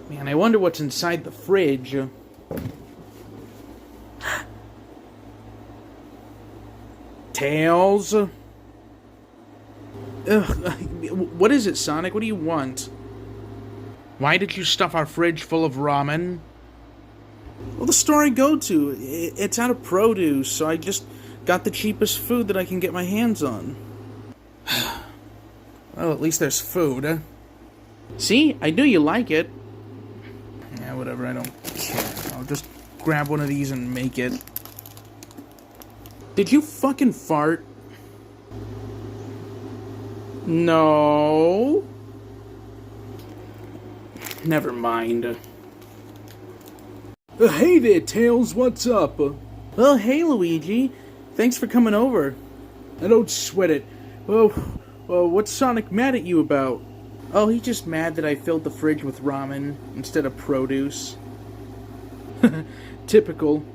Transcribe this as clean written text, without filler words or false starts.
Man, I wonder what's inside the fridge. Tails? Ugh. What is it, Sonic? What do you want? Why did you stuff our fridge full of ramen? Well, the store I go to, it's out of produce, so I just got the cheapest food that I can get my hands on. Well, at least there's food. See? I knew you like it. Yeah, whatever, I don't care. I'll just grab one of these and make it. Did you fucking fart? No. Never mind. Hey there, Tails, what's up? Well, hey, Luigi. Thanks for coming over. I don't sweat it. Well, what's Sonic mad at you about? Oh, he's just mad that I filled the fridge with ramen instead of produce. Typical.